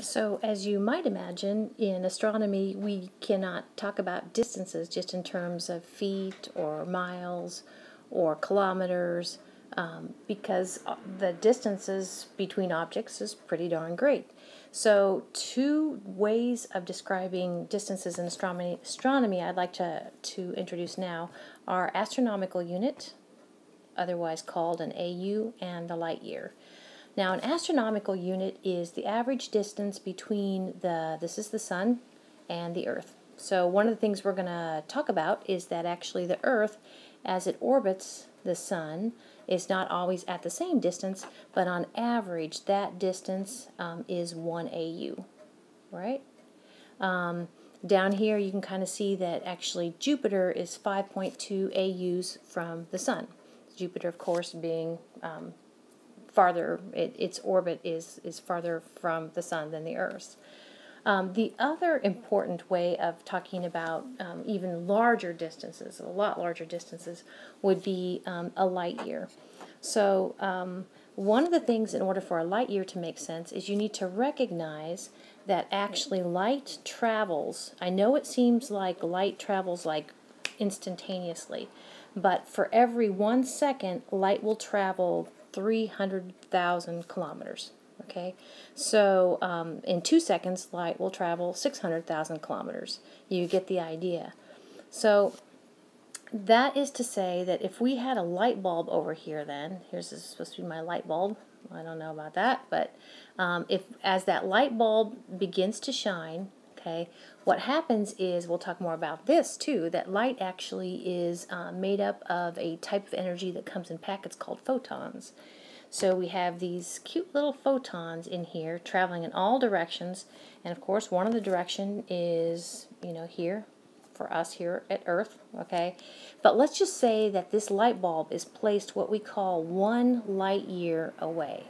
So, as you might imagine, in astronomy, we cannot talk about distances just in terms of feet or miles or kilometers, because the distances between objects is pretty darn great. So, two ways of describing distances in astronomy I'd like to introduce now are astronomical unit, otherwise called an AU, and the light year. Now, an astronomical unit is the average distance between this is the sun, and the Earth. So one of the things we're going to talk about is that actually the Earth, as it orbits the sun, is not always at the same distance, but on average that distance is 1 AU, right? Down here you can kind of see that actually Jupiter is 5.2 AUs from the sun. Jupiter, of course, being farther, its orbit is farther from the sun than the Earth's. The other important way of talking about even larger distances, a lot larger distances, would be a light year. So one of the things in order for a light year to make sense is you need to recognize that actually light travels. I know it seems like light travels like instantaneously, but for every 1 second, light will travel 300,000 kilometers. Okay, so in 2 seconds, light will travel 600,000 kilometers. You get the idea. So that is to say that if we had a light bulb over here, then here's this is supposed to be my light bulb. I don't know about that, but if as that light bulb begins to shine, okay, what happens is, we'll talk more about this too, that light actually is made up of a type of energy that comes in packets called photons. So we have these cute little photons in here traveling in all directions, and of course one of the direction is, here, for us here at Earth, okay? But let's just say that this light bulb is placed what we call 1 light year away,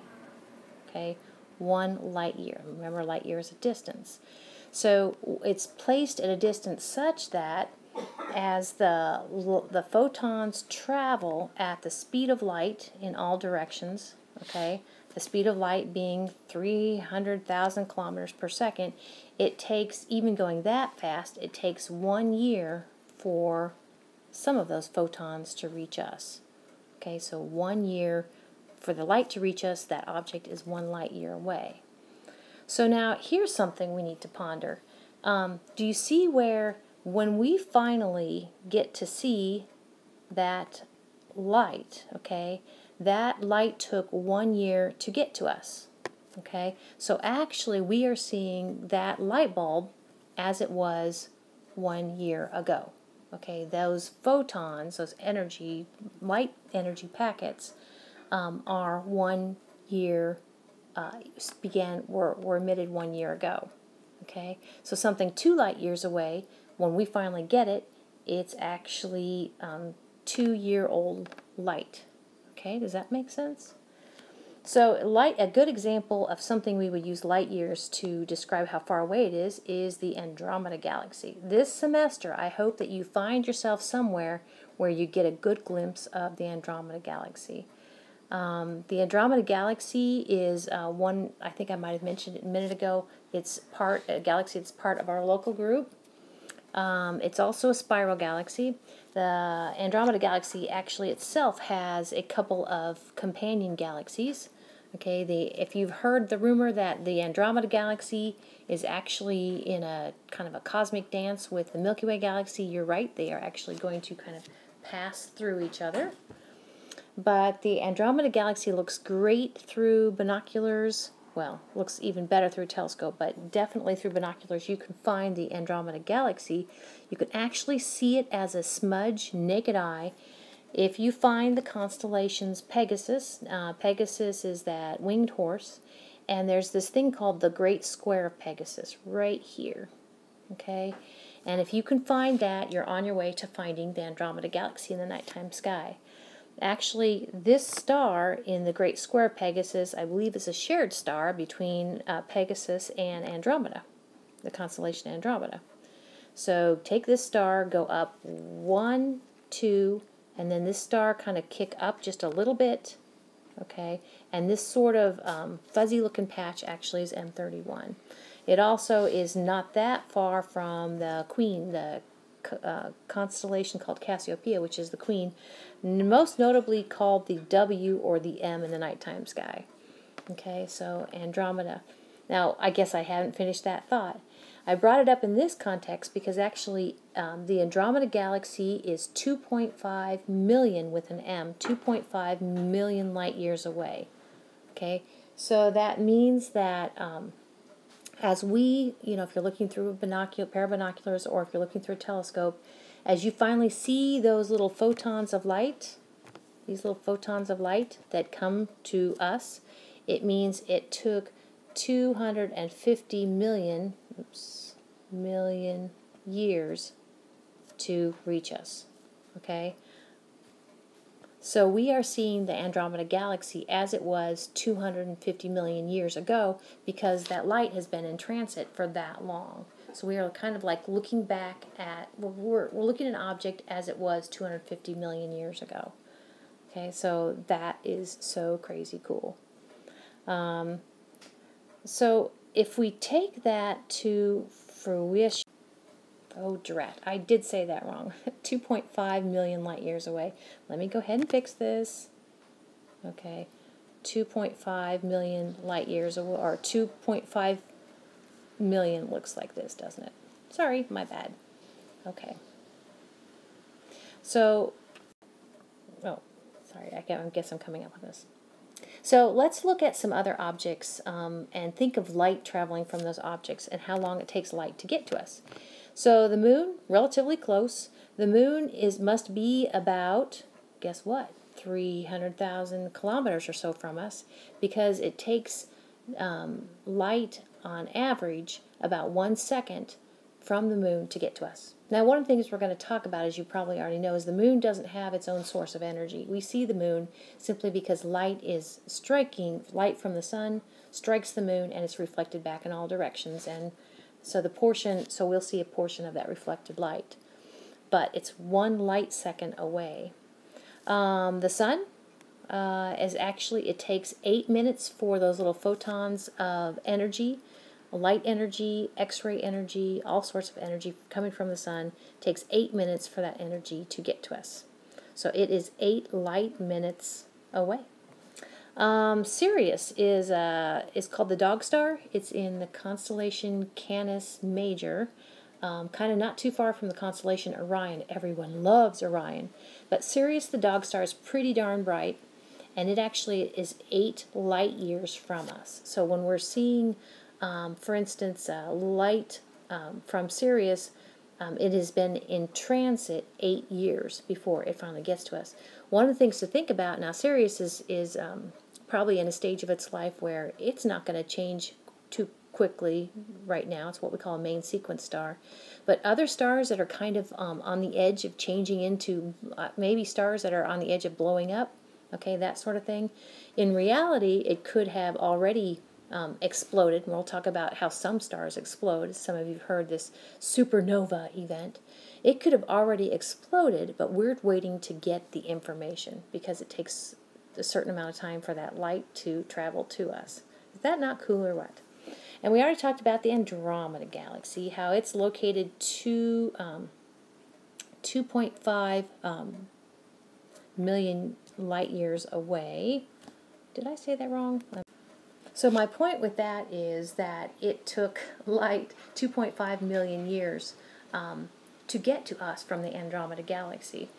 okay? 1 light year. Remember, light year is a distance. So it's placed at a distance such that as the photons travel at the speed of light in all directions, okay, the speed of light being 300,000 kilometers per second, it takes, even going that fast, it takes 1 year for some of those photons to reach us. Okay, so 1 year for the light to reach us, that object is 1 light year away. So now here's something we need to ponder. Do you see where when we finally get to see that light, okay, that light took 1 year to get to us, okay? So actually we are seeing that light bulb as it was 1 year ago, okay? Those photons, those energy, light energy packets are 1 year, were emitted 1 year ago, okay? So something 2 light years away, when we finally get it, it's actually 2-year-old light. Okay, does that make sense? So light, a good example of something we would use light years to describe how far away it is the Andromeda Galaxy. This semester, I hope that you find yourself somewhere where you get a good glimpse of the Andromeda Galaxy. The Andromeda Galaxy is one, I think I might have mentioned it a minute ago. It's a galaxy that's part of our local group. It's also a spiral galaxy. The Andromeda Galaxy actually itself has a couple of companion galaxies. Okay, if you've heard the rumor that the Andromeda Galaxy is actually in a kind of a cosmic dance with the Milky Way Galaxy, you're right. They are actually going to kind of pass through each other. But the Andromeda Galaxy looks great through binoculars. Well, looks even better through a telescope, but definitely through binoculars you can find the Andromeda Galaxy. You can actually see it as a smudge, naked eye, if you find the constellations Pegasus. Pegasus is that winged horse, and there's this thing called the Great Square of Pegasus right here, okay? And if you can find that, you're on your way to finding the Andromeda Galaxy in the nighttime sky. Actually, this star in the Great Square of Pegasus, I believe, is a shared star between Pegasus and Andromeda, the constellation Andromeda. So take this star, go up 1, 2, and then this star kind of kick up just a little bit, okay? And this sort of fuzzy looking patch actually is M31. It also is not that far from the Queen, the constellation called Cassiopeia, which is the Queen, most notably called the W or the M in the nighttime sky. Okay, so Andromeda. Now, I guess I haven't finished that thought. I brought it up in this context because actually the Andromeda Galaxy is 2.5 million with an M, 2.5 million light years away. Okay, so that means that as we, if you're looking through a pair of binoculars, or if you're looking through a telescope, as you finally see those little photons of light, these little photons of light that come to us, it means it took 250 million years to reach us. Okay? So we are seeing the Andromeda Galaxy as it was 250 million years ago because that light has been in transit for that long. So we are kind of like looking back at, we're looking at an object as it was 250 million years ago. Okay, so that is so crazy cool. So if we take that to fruition, oh drat, I did say that wrong. 2.5 million light years away. Let me go ahead and fix this. Okay, 2.5 million light years away, or 2.5 million looks like this, doesn't it? Sorry, my bad. Okay. So, oh, sorry, I guess I'm coming up with this. So let's look at some other objects and think of light traveling from those objects and how long it takes light to get to us. So the moon, relatively close. The moon must be about, guess what, 300,000 kilometers or so from us, because it takes light on average about 1 second from the moon to get to us. Now, one of the things we're going to talk about, as you probably already know, is the moon doesn't have its own source of energy. We see the moon simply because light from the sun strikes the moon and it's reflected back in all directions, and so we'll see a portion of that reflected light. But it's 1 light second away. The sun it takes 8 minutes for those little photons of energy, light energy, X-ray energy, all sorts of energy coming from the sun. It takes 8 minutes for that energy to get to us. So it is 8 light minutes away. Sirius is called the Dog Star. It's in the constellation Canis Major, kind of not too far from the constellation Orion. Everyone loves Orion. But Sirius the Dog Star is pretty darn bright, and it actually is 8 light years from us. So when we're seeing, for instance, light from Sirius, it has been in transit 8 years before it finally gets to us. One of the things to think about, now Sirius is probably in a stage of its life where it's not going to change too quickly right now. It's what we call a main sequence star. But other stars that are kind of on the edge of changing into maybe stars that are on the edge of blowing up, okay, that sort of thing. In reality, it could have already exploded. And we'll talk about how some stars explode. Some of you have heard this supernova event. It could have already exploded, but we're waiting to get the information because it takes a certain amount of time for that light to travel to us. Is that not cool or what? And we already talked about the Andromeda Galaxy, how it's located 2.5 million light years away. Did I say that wrong? So my point with that is that it took light 2.5 million years to get to us from the Andromeda Galaxy.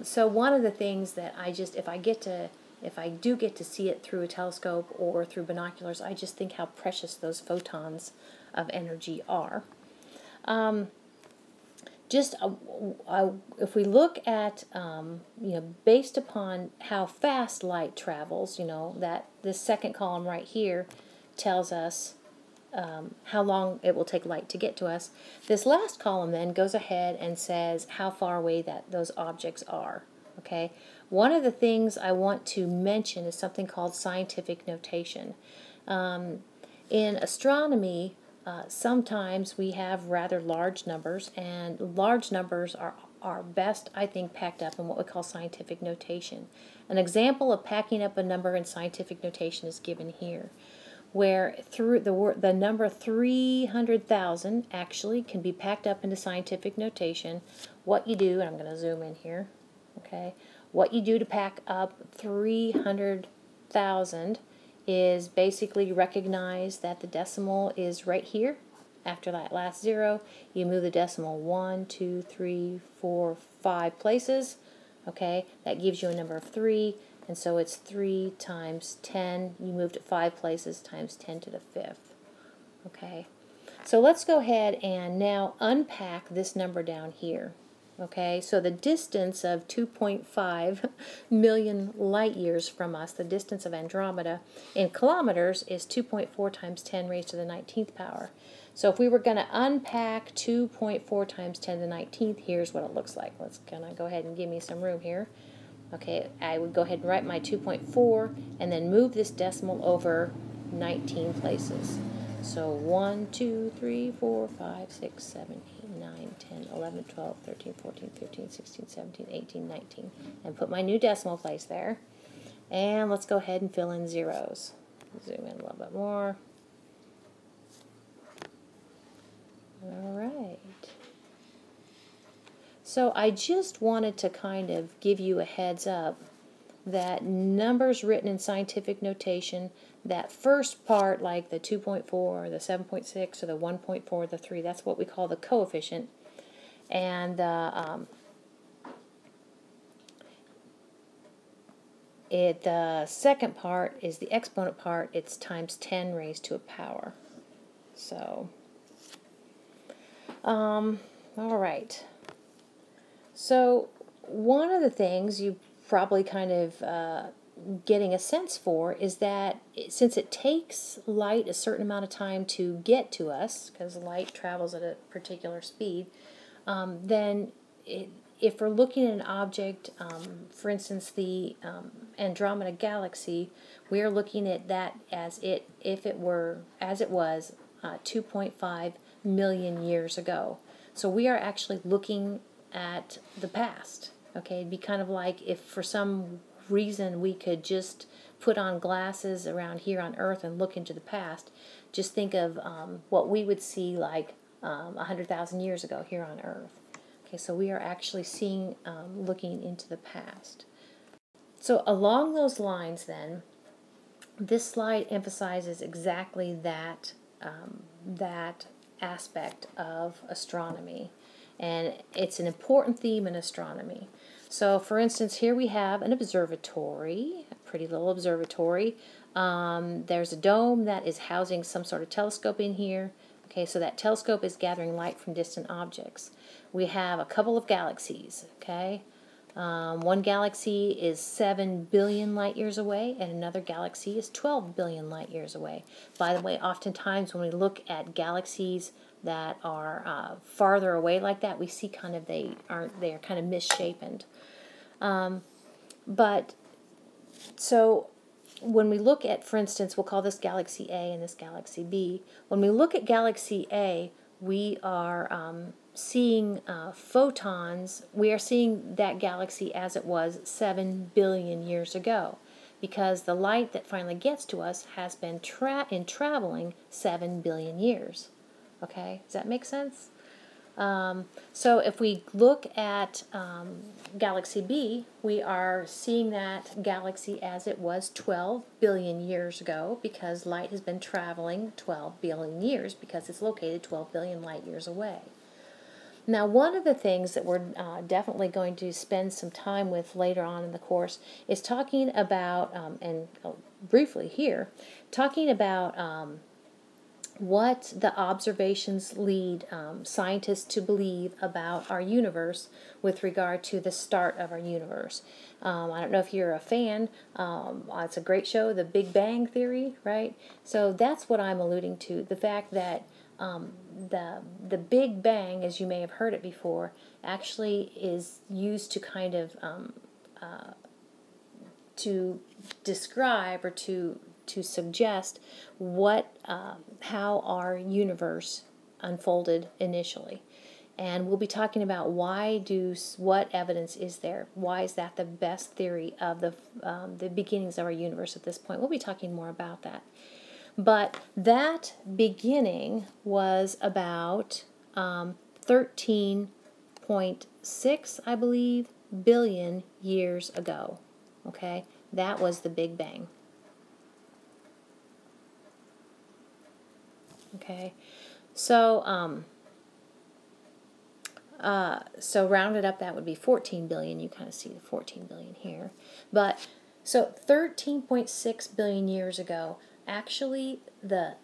So one of the things that if I do get to see it through a telescope or through binoculars, I just think how precious those photons of energy are. If we look at, based upon how fast light travels, that this second column right here tells us how long it will take light to get to us. This last column then goes ahead and says how far away those objects are. Okay. One of the things I want to mention is something called scientific notation. In astronomy, sometimes we have rather large numbers, and large numbers are best, I think, packed up in what we call scientific notation. An example of packing up a number in scientific notation is given here, where through the number 300,000 actually can be packed up into scientific notation. What you do, and I'm going to zoom in here, okay, what you do to pack up 300,000 is basically recognize that the decimal is right here. After that last zero, you move the decimal 1, 2, 3, 4, 5 places. Okay, that gives you a number of 3, and so it's 3 times 10. You moved it 5 places times 10 to the 5th. Okay, so let's go ahead and now unpack this number down here. Okay, so the distance of 2.5 million light years from us, the distance of Andromeda, in kilometers is 2.4 times 10 raised to the 19th power. So if we were going to unpack 2.4 times 10 to the 19th, here's what it looks like. Let's kind of go ahead and give me some room here. Okay, I would go ahead and write my 2.4 and then move this decimal over 19 places. So 1, 2, 3, 4, 5, 6, 7, 8, 9, 10, 11, 12, 13, 14, 15, 16, 17, 18, 19. And put my new decimal place there. And let's go ahead and fill in zeros. Zoom in a little bit more. All right. So I just wanted to kind of give you a heads up that numbers written in scientific notation, that first part, like the 2.4 or the 7.6 or the 1.4 or the 3, that's what we call the coefficient. And the second part is the exponent part. It's times 10 raised to a power. So, all right. So one of the things you probably kind of getting a sense for is that since it takes light a certain amount of time to get to us, because light travels at a particular speed, then if we're looking at an object, for instance, the Andromeda galaxy, we are looking at that as it was 2.5 million years ago. So we are actually looking at the past. Okay, it'd be kind of like if for some reason we could just put on glasses around here on Earth and look into the past. Just think of what we would see like 100,000 years ago here on Earth. Okay, so we are actually looking into the past. So along those lines then, this slide emphasizes exactly that aspect of astronomy. And it's an important theme in astronomy. So for instance, here we have an observatory, a pretty little observatory. There's a dome that is housing some sort of telescope in here. Okay, so that telescope is gathering light from distant objects. We have a couple of galaxies, okay? One galaxy is 7 billion light years away, and another galaxy is 12 billion light years away. By the way, oftentimes when we look at galaxies that are farther away like that, we see kind of they are kind of misshapen. But so when we look at, for instance, we'll call this galaxy A and this galaxy B. When we look at galaxy A, we are seeing photons. We are seeing that galaxy as it was 7 billion years ago, because the light that finally gets to us has been traveling 7 billion years. Okay, does that make sense? So if we look at galaxy B, we are seeing that galaxy as it was 12 billion years ago, because light has been traveling 12 billion years because it's located 12 billion light years away. Now, one of the things that we're definitely going to spend some time with later on in the course is talking about, briefly here, talking about what the observations lead scientists to believe about our universe with regard to the start of our universe. I don't know if you're a fan. It's a great show, The Big Bang Theory, right? So that's what I'm alluding to, the fact that the Big Bang, as you may have heard it before, actually is used to kind of to describe or to suggest how our universe unfolded initially. And we'll be talking about what evidence is there? Why is that the best theory of the beginnings of our universe at this point? We'll be talking more about that. But that beginning was about 13.6, I believe, billion years ago. Okay, that was the Big Bang. Okay, so so rounded up, that would be 14 billion. You kind of see the 14 billion here. But so 13.6 billion years ago, actually the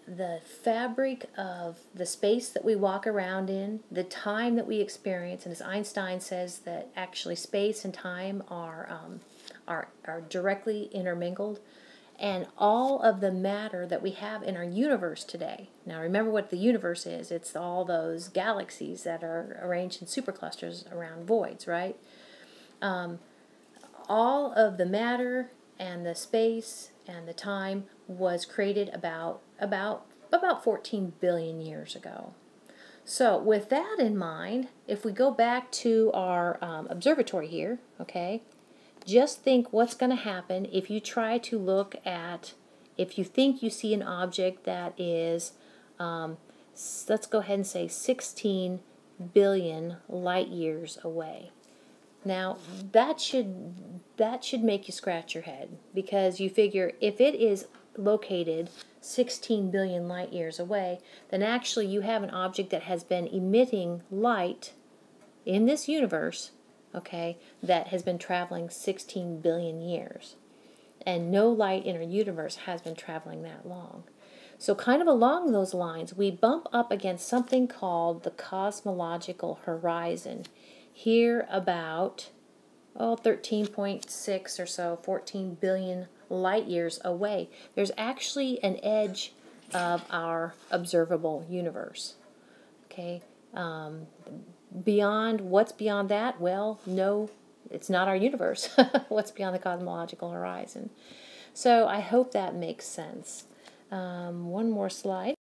fabric of the space that we walk around in, the time that we experience, and as Einstein says that actually space and time are directly intermingled, and all of the matter that we have in our universe today. Now remember what the universe is. It's all those galaxies that are arranged in superclusters around voids, right? All of the matter and the space and the time was created about 14 billion years ago. So with that in mind, if we go back to our observatory here, okay, just think what's going to happen if you try to look at, if you think you see an object that is, let's go ahead and say 16 billion light years away. Now that should make you scratch your head, because you figure if it is located 16 billion light years away, then actually you have an object that has been emitting light in this universe, okay, that has been traveling 16 billion years. And no light in our universe has been traveling that long. So kind of along those lines, we bump up against something called the cosmological horizon. Here about 13.6 or so, 14 billion light years away. There's actually an edge of our observable universe. Okay, what's beyond that? Well, no, it's not our universe. What's beyond the cosmological horizon? So I hope that makes sense. One more slide.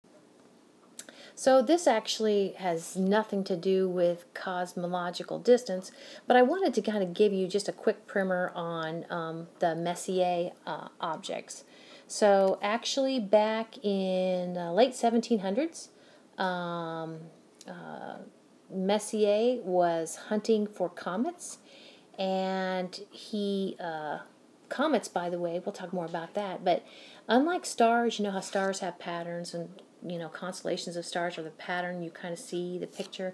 So this actually has nothing to do with cosmological distance, but I wanted to kind of give you just a quick primer on the Messier objects. So actually back in late 1700s, Messier was hunting for comets, and comets, by the way, we'll talk more about that, but unlike stars, you know how stars have patterns, and constellations of stars are the pattern, you kind of see the picture.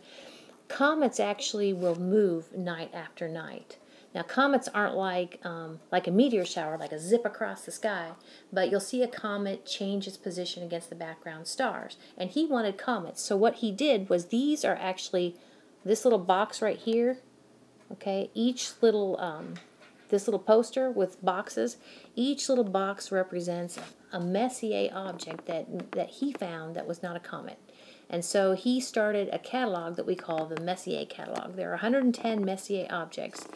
Comets actually will move night after night. Now comets aren't like a meteor shower, like a zip across the sky, but you'll see a comet change its position against the background stars. And he wanted comets, so what he did was, these are actually, this little box right here, okay, each little, this little poster with boxes, each little box represents a Messier object that he found that was not a comet. And so he started a catalog that we call the Messier catalog. There are 110 Messier objects,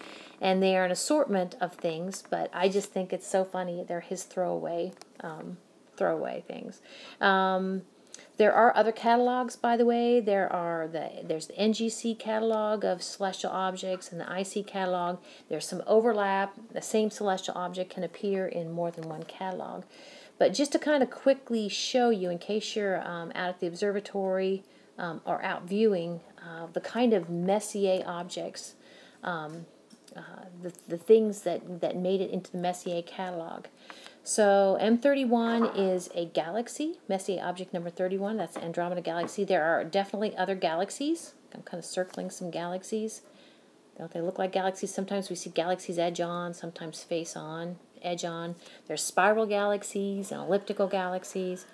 and they are an assortment of things, but I just think it's so funny. They're his throwaway things. There are other catalogs, by the way. There's the NGC catalog of celestial objects and the IC catalog. There's some overlap. The same celestial object can appear in more than one catalog. But just to kind of quickly show you, in case you're out at the observatory or out viewing, the kind of Messier objects, the things that made it into the Messier catalog. So M31 is a galaxy, Messier object number 31, that's the Andromeda Galaxy. There are definitely other galaxies. I'm kind of circling some galaxies. Don't they look like galaxies? Sometimes we see galaxies edge on, sometimes face on, edge on. There's spiral galaxies and elliptical galaxies.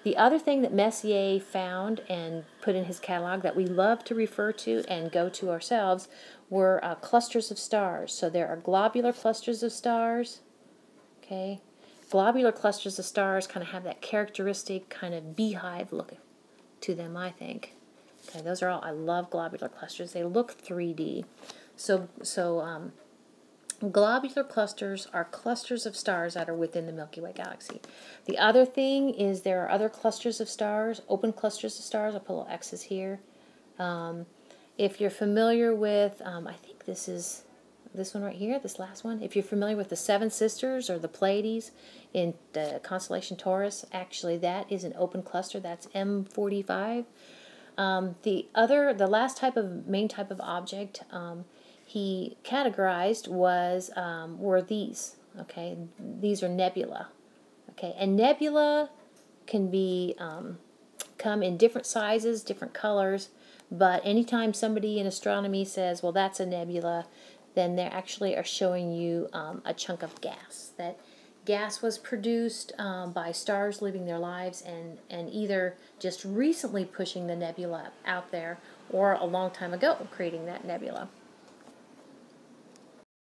The other thing that Messier found and put in his catalog that we love to refer to and go to ourselves were clusters of stars. So there are globular clusters of stars. Okay, globular clusters of stars kind of have that characteristic kind of beehive look to them, I think. Okay, those are all, I love globular clusters. They look 3D. So globular clusters are clusters of stars that are within the Milky Way galaxy. The other thing is there are other clusters of stars, open clusters of stars. I'll put little X's here. if you're familiar with, I think this is this one right here, this last one. If you're familiar with the Seven Sisters or the Pleiades in the constellation Taurus, actually that is an open cluster. That's M45. The last main type of object he categorized were these. Okay, these are nebula. Okay, and nebula can be come in different sizes, different colors. But anytime somebody in astronomy says, "Well, that's a nebula," then they actually are showing you a chunk of gas. That gas was produced by stars living their lives and either just recently pushing the nebula out there or a long time ago creating that nebula.